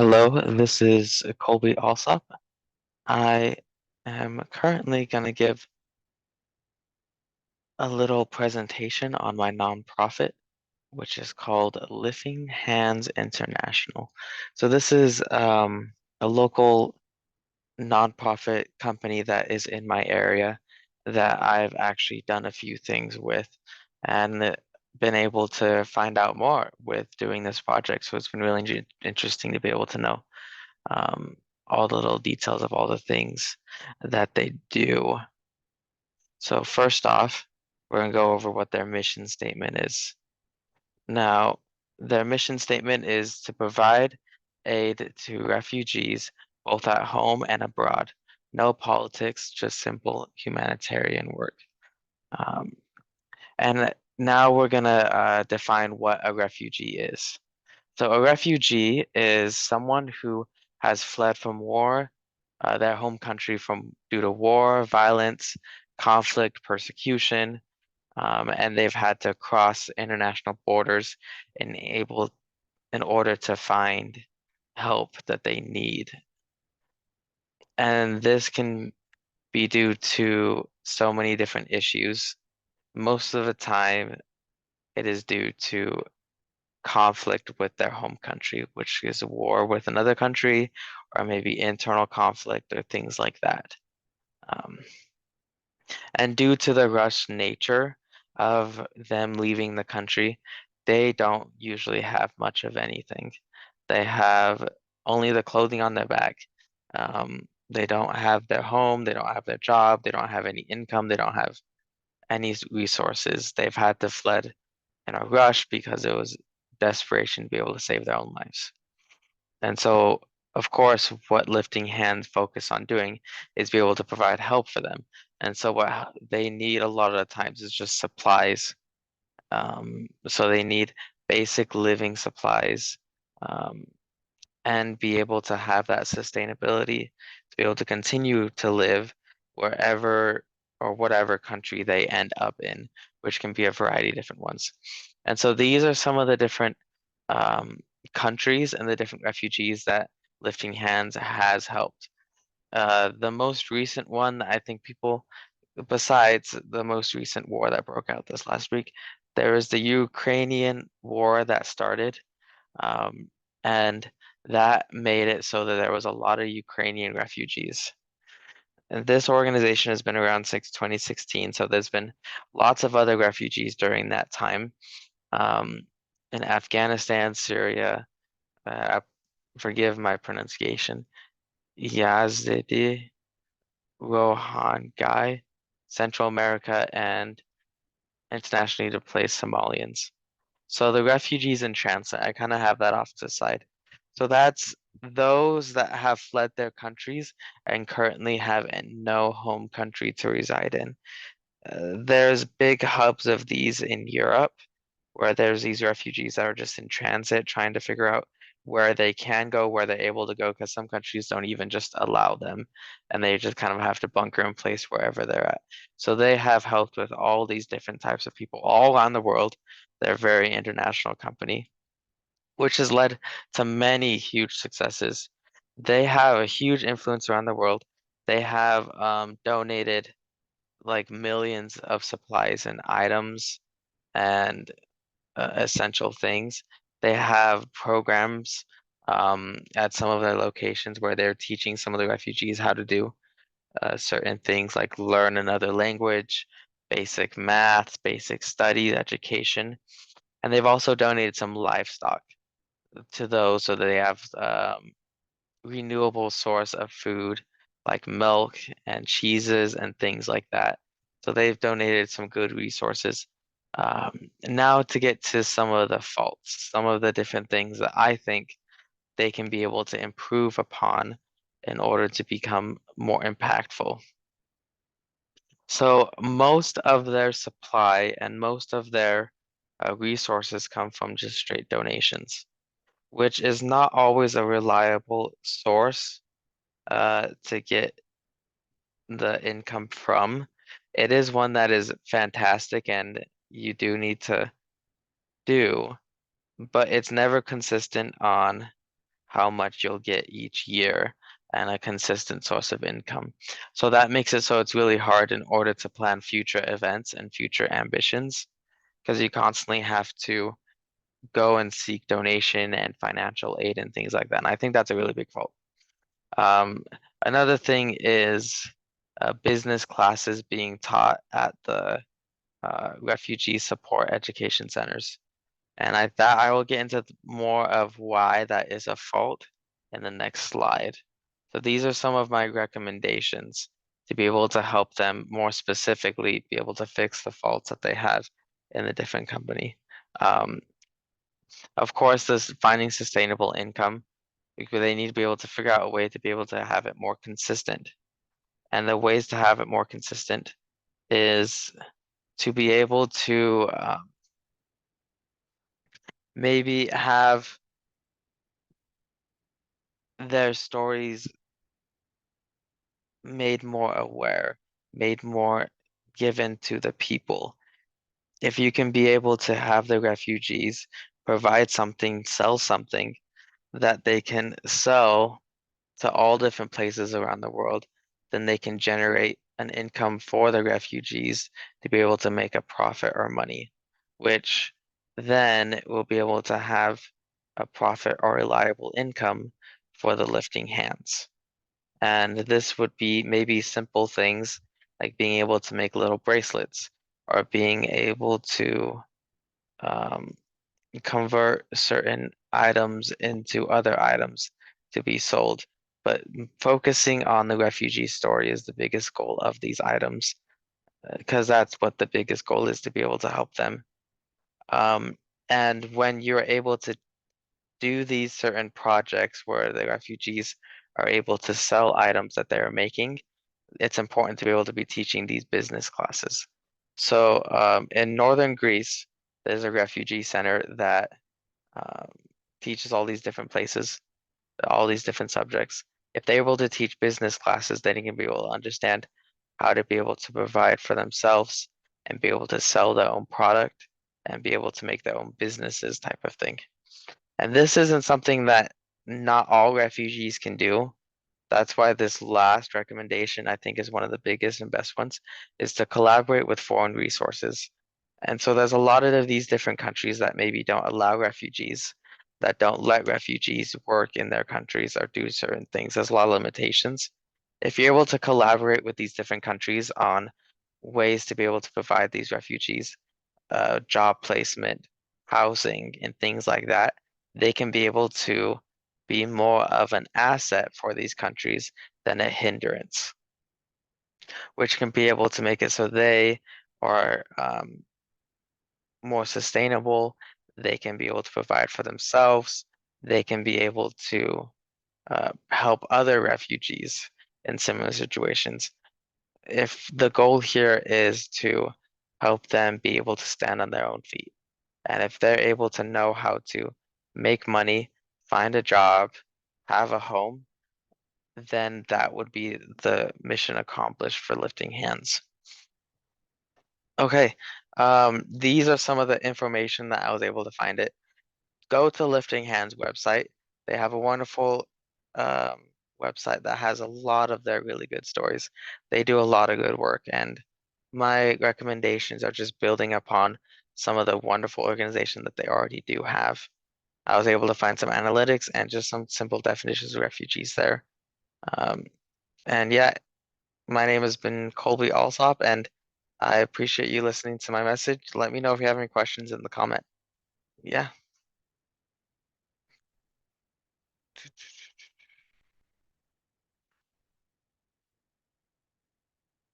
Hello, this is Colby Alsop. I am currently going to give a little presentation on my nonprofit, which is called Lifting Hands International. So this is a local nonprofit company that is in my area that I've actually done a few things with and been able to find out more with doing this project. So it's been really interesting to be able to know um, all the little details of all the things that they do. So first off, we're going to go over what their mission statement is. Now, their mission statement is to provide aid to refugees both at home and abroad. No politics, just simple humanitarian work. Um, and now we're going to define what a refugee is. So a refugee is someone who has fled from war, their home country from due to war, violence, conflict, persecution, and they've had to cross international borders in order to find help that they need. And this can be due to so many different issues. Most of the time, it is due to conflict with their home country, which is a war with another country, or maybe internal conflict or things like that. Um, and due to the rushed nature of them leaving the country, they don't usually have much of anything. They have only the clothing on their back. They don't have their home, they don't have their job, they don't have any income, they don't have any resources. They've had to fled in a rush because it was desperation to be able to save their own lives. And so, of course, what Lifting Hands focus on doing is be able to provide help for them. And so what they need a lot of the times is just supplies. So they need basic living supplies, um, and be able to have that sustainability to be able to continue to live wherever or whatever country they end up in, which can be a variety of different ones. And so these are some of the different um, countries and the different refugees that Lifting Hands has helped. The most recent one, I think people, besides the most recent war that broke out this last week, there is the Ukrainian war that started. Um, and that made it so that there was a lot of Ukrainian refugees. And this organization has been around since 2016, so there's been lots of other refugees during that time. Um, in Afghanistan, Syria, forgive my pronunciation, Yazidi, Rohingya, Central America, and internationally displaced Somalians. So the refugees in transit, I kind of have that off to the side. So that's those that have fled their countries and currently have no home country to reside in. There's big hubs of these in Europe where there's these refugees that are just in transit trying to figure out where they can go, where they're able to go, because some countries don't even just allow them and they just kind of have to bunker in place wherever they're at. So they have helped with all these different types of people all around the world. They're a very international company, which has led to many huge successes. They have a huge influence around the world. They have donated like millions of supplies and items and essential things. They have programs at some of their locations where they're teaching some of the refugees how to do certain things like learn another language, basic math, basic study, education. And they've also donated some livestock to those so that they have renewable source of food like milk and cheeses and things like that. So they've donated some good resources. Now to get to some of the faults, some of the different things that I think they can be able to improve upon in order to become more impactful. So most of their supply and most of their resources come from just straight donations, which is not always a reliable source to get the income from. It is one that is fantastic and you do need to do, but it's never consistent on how much you'll get each year and a consistent source of income. So that makes it so it's really hard in order to plan future events and future ambitions because you constantly have to go and seek donation and financial aid and things like that. And I think that's a really big fault. Um, Another thing is business classes being taught at the refugee support education centers. And I thought I will get into more of why that is a fault in the next slide. So these are some of my recommendations to be able to help them more specifically be able to fix the faults that they have in the different company. Um, of course, this finding sustainable income, because they need to be able to figure out a way to be able to have it more consistent. And the ways to have it more consistent is to be able to maybe have their stories made more aware, made more given to the people. If you can be able to have the refugees provide something, sell something that they can sell to all different places around the world, then they can generate an income for the refugees to be able to make a profit or money, which then will be able to have a profit or reliable income for the lifting hands. And this would be maybe simple things like being able to make little bracelets or being able to um, convert certain items into other items to be sold. But focusing on the refugee story is the biggest goal of these items because that's what the biggest goal is to be able to help them. Um, and when you're able to do these certain projects where the refugees are able to sell items that they're making, it's important to be able to be teaching these business classes. So in northern Greece, there's a refugee center that um, teaches all these different places, all these different subjects. If they're able to teach business classes, then you can be able to understand how to be able to provide for themselves and be able to sell their own product and be able to make their own businesses type of thing. And this isn't something that not all refugees can do. That's why this last recommendation, I think, is one of the biggest and best ones, is to collaborate with foreign resources. And so there's a lot of these different countries that maybe don't allow refugees, that don't let refugees work in their countries or do certain things. There's a lot of limitations. If you're able to collaborate with these different countries on ways to be able to provide these refugees job placement, housing, and things like that, they can be able to be more of an asset for these countries than a hindrance, which can be able to make it so they are more sustainable. They can be able to provide for themselves. They can be able to help other refugees in similar situations. If the goal here is to help them be able to stand on their own feet. And if they're able to know how to make money, find a job, have a home, then that would be the mission accomplished for lifting hands. Okay, these are some of the information that I was able to find it. Go to Lifting Hands website. They have a wonderful um, website that has a lot of their really good stories. They do a lot of good work, and my recommendations are just building upon some of the wonderful organization that they already do have. I was able to find some analytics and just some simple definitions of refugees there. Um, and yeah, my name has been Colby Alsop, and I appreciate you listening to my message. Let me know if you have any questions in the comment. Yeah.